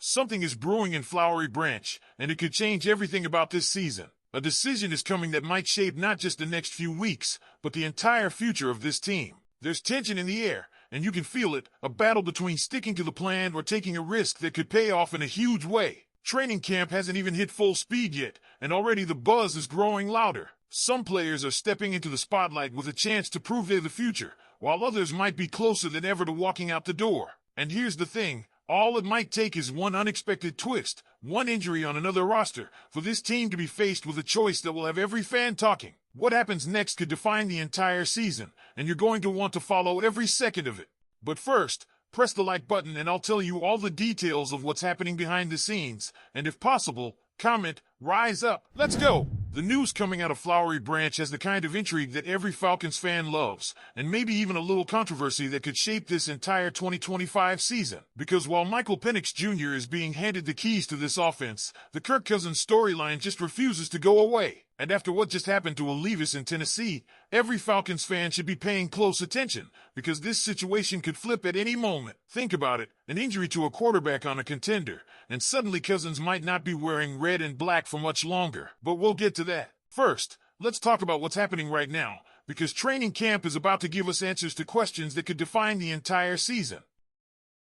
Something is brewing in Flowery Branch, and it could change everything about this season. A decision is coming that might shape not just the next few weeks, but the entire future of this team. There's tension in the air, and you can feel it, a battle between sticking to the plan or taking a risk that could pay off in a huge way. Training camp hasn't even hit full speed yet, and already the buzz is growing louder. Some players are stepping into the spotlight with a chance to prove they're the future, while others might be closer than ever to walking out the door. And here's the thing. All it might take is one unexpected twist, one injury on another roster, for this team to be faced with a choice that will have every fan talking. What happens next could define the entire season, and you're going to want to follow every second of it. But first, press the like button and I'll tell you all the details of what's happening behind the scenes, and if possible, comment, rise up, let's go! The news coming out of Flowery Branch has the kind of intrigue that every Falcons fan loves, and maybe even a little controversy that could shape this entire 2025 season. Because while Michael Penix Jr. is being handed the keys to this offense, the Kirk Cousins storyline just refuses to go away. And after what just happened to Levis in Tennessee, every Falcons fan should be paying close attention, because this situation could flip at any moment. Think about it, an injury to a quarterback on a contender, and suddenly Cousins might not be wearing red and black for much longer. But we'll get to that. First, let's talk about what's happening right now, because training camp is about to give us answers to questions that could define the entire season.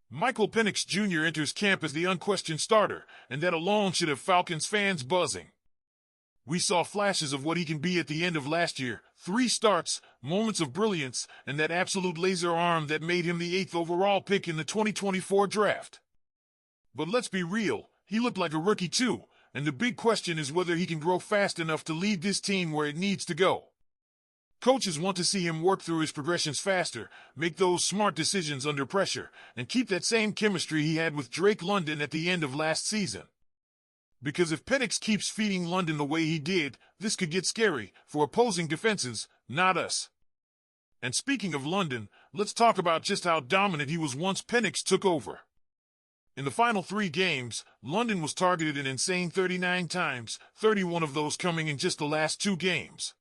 Michael Penix Jr. enters camp as the unquestioned starter, and that alone should have Falcons fans buzzing. We saw flashes of what he can be at the end of last year, 3 starts, moments of brilliance, and that absolute laser arm that made him the 8th overall pick in the 2024 draft. But let's be real, he looked like a rookie too, and the big question is whether he can grow fast enough to lead this team where it needs to go. Coaches want to see him work through his progressions faster, make those smart decisions under pressure, and keep that same chemistry he had with Drake London at the end of last season. Because if Penix keeps feeding London the way he did, this could get scary for opposing defenses, not us. And speaking of London, let's talk about just how dominant he was once Penix took over. In the final 3 games, London was targeted an insane 39 times, 31 of those coming in just the last 2 games.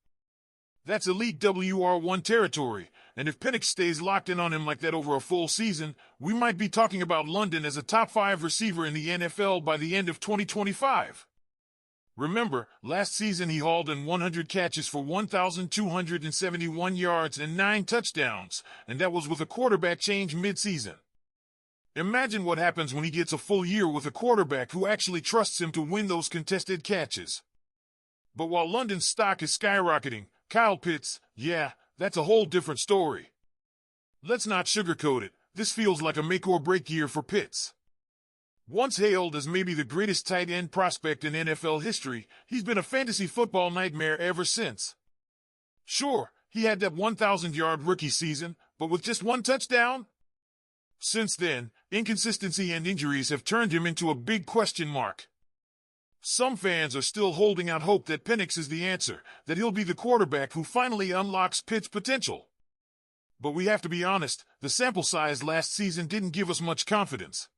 That's elite WR1 territory, and if Penix stays locked in on him like that over a full season, we might be talking about London as a top 5 receiver in the NFL by the end of 2025. Remember, last season he hauled in 100 catches for 1,271 yards and 9 touchdowns, and that was with a quarterback change mid-season. Imagine what happens when he gets a full year with a quarterback who actually trusts him to win those contested catches. But while London's stock is skyrocketing, Kyle Pitts, yeah, that's a whole different story. Let's not sugarcoat it, this feels like a make-or-break year for Pitts. Once hailed as maybe the greatest tight end prospect in NFL history, he's been a fantasy football nightmare ever since. Sure, he had that 1,000-yard rookie season, but with just 1 touchdown? Since then, inconsistency and injuries have turned him into a big question mark. Some fans are still holding out hope that Penix is the answer, that he'll be the quarterback who finally unlocks Pitt's potential. But we have to be honest, the sample size last season didn't give us much confidence.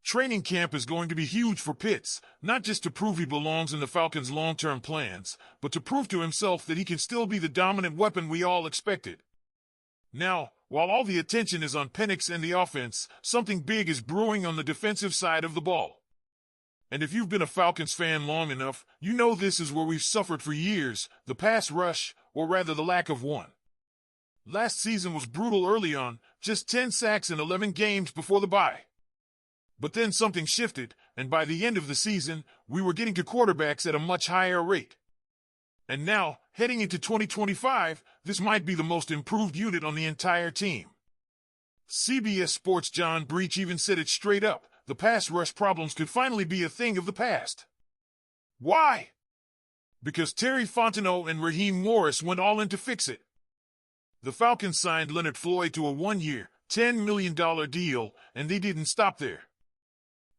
Training camp is going to be huge for Pitts, not just to prove he belongs in the Falcons' long-term plans, but to prove to himself that he can still be the dominant weapon we all expected. Now, while all the attention is on Penix and the offense, something big is brewing on the defensive side of the ball. And if you've been a Falcons fan long enough, you know this is where we've suffered for years, the pass rush, or rather the lack of one. Last season was brutal early on, just 10 sacks in 11 games before the bye. But then something shifted, and by the end of the season, we were getting to quarterbacks at a much higher rate. And now, heading into 2025, this might be the most improved unit on the entire team. CBS Sports' John Breach even said it straight up. The pass rush problems could finally be a thing of the past. Why? Because Terry Fontenot and Raheem Morris went all in to fix it. The Falcons signed Leonard Floyd to a 1-year, $10 million deal, and they didn't stop there.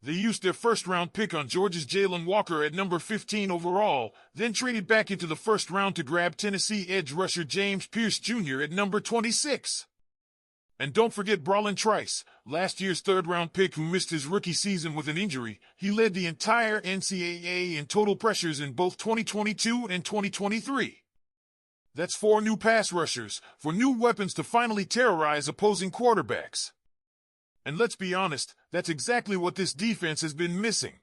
They used their first-round pick on Georgia's Jalen Walker at number 15 overall, then traded back into the first round to grab Tennessee edge rusher James Pierce Jr. at number 26. And don't forget Brolin Trice, last year's third-round pick who missed his rookie season with an injury. He led the entire NCAA in total pressures in both 2022 and 2023. That's 4 new pass rushers, 4 new weapons to finally terrorize opposing quarterbacks. And let's be honest, that's exactly what this defense has been missing.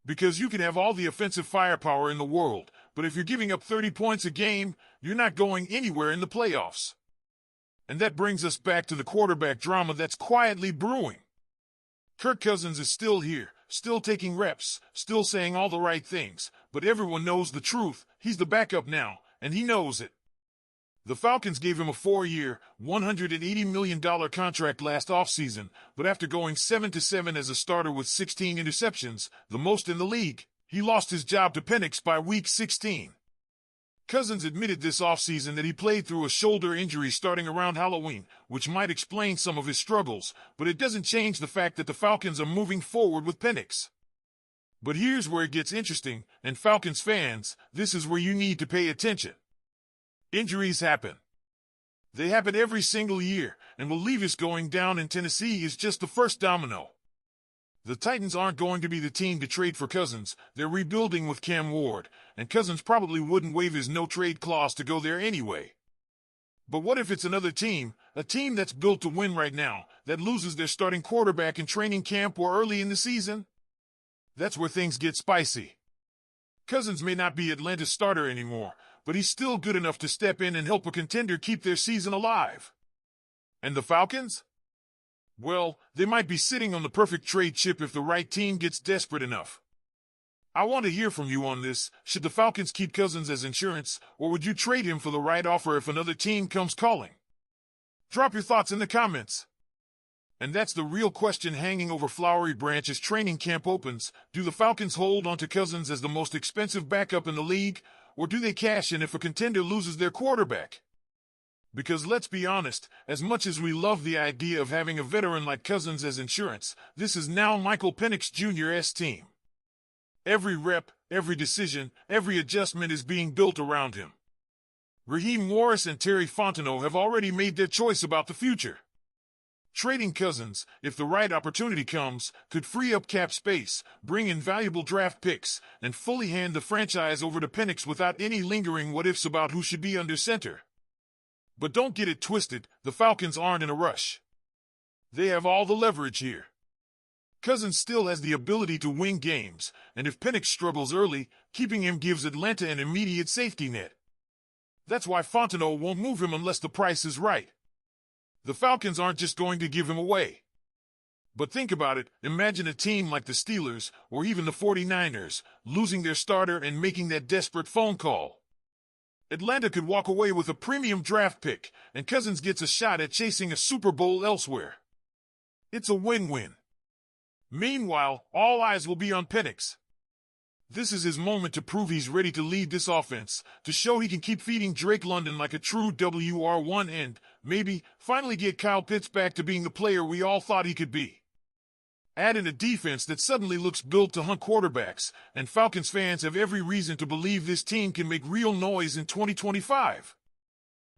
Because you can have all the offensive firepower in the world, but if you're giving up 30 points a game, you're not going anywhere in the playoffs. And that brings us back to the quarterback drama that's quietly brewing. Kirk Cousins is still here, still taking reps, still saying all the right things, but everyone knows the truth. He's the backup now, and he knows it. The Falcons gave him a 4-year, $180 million contract last offseason, but after going 7-7 as a starter with 16 interceptions, the most in the league, he lost his job to Penix by week 16. Cousins admitted this offseason that he played through a shoulder injury starting around Halloween, which might explain some of his struggles, but it doesn't change the fact that the Falcons are moving forward with Penix. But here's where it gets interesting, and Falcons fans, this is where you need to pay attention. Injuries happen. They happen every single year, and will leave us going down in Tennessee is just the first domino. The Titans aren't going to be the team to trade for Cousins. They're rebuilding with Cam Ward, and Cousins probably wouldn't waive his no-trade clause to go there anyway. But what if it's another team, a team that's built to win right now, that loses their starting quarterback in training camp or early in the season? That's where things get spicy. Cousins may not be Atlanta's starter anymore, but he's still good enough to step in and help a contender keep their season alive. And the Falcons? Well, they might be sitting on the perfect trade chip if the right team gets desperate enough. I want to hear from you on this. Should the Falcons keep Cousins as insurance, or would you trade him for the right offer if another team comes calling? Drop your thoughts in the comments. And that's the real question hanging over Flowery Branch as training camp opens. Do the Falcons hold on to Cousins as the most expensive backup in the league, or do they cash in if a contender loses their quarterback? Because let's be honest, as much as we love the idea of having a veteran like Cousins as insurance, this is now Michael Penix Jr.'s team. Every rep, every decision, every adjustment is being built around him. Raheem Morris and Terry Fontenot have already made their choice about the future. Trading Cousins, if the right opportunity comes, could free up cap space, bring in valuable draft picks, and fully hand the franchise over to Penix without any lingering what-ifs about who should be under center. But don't get it twisted, the Falcons aren't in a rush. They have all the leverage here. Cousins still has the ability to win games, and if Penix struggles early, keeping him gives Atlanta an immediate safety net. That's why Fontenot won't move him unless the price is right. The Falcons aren't just going to give him away. But think about it, imagine a team like the Steelers, or even the 49ers, losing their starter and making that desperate phone call. Atlanta could walk away with a premium draft pick, and Cousins gets a shot at chasing a Super Bowl elsewhere. It's a win-win. Meanwhile, all eyes will be on Penix. This is his moment to prove he's ready to lead this offense, to show he can keep feeding Drake London like a true WR1 and, maybe, finally get Kyle Pitts back to being the player we all thought he could be. Add in a defense that suddenly looks built to hunt quarterbacks, and Falcons fans have every reason to believe this team can make real noise in 2025.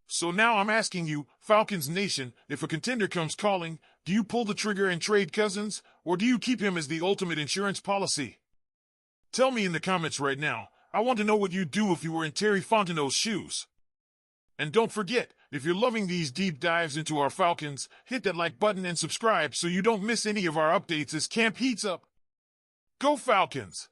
So now I'm asking you, Falcons Nation, if a contender comes calling, do you pull the trigger and trade Cousins, or do you keep him as the ultimate insurance policy? Tell me in the comments right now. I want to know what you'd do if you were in Terry Fontenot's shoes. And don't forget, if you're loving these deep dives into our Falcons, hit that like button and subscribe so you don't miss any of our updates as camp heats up. Go Falcons!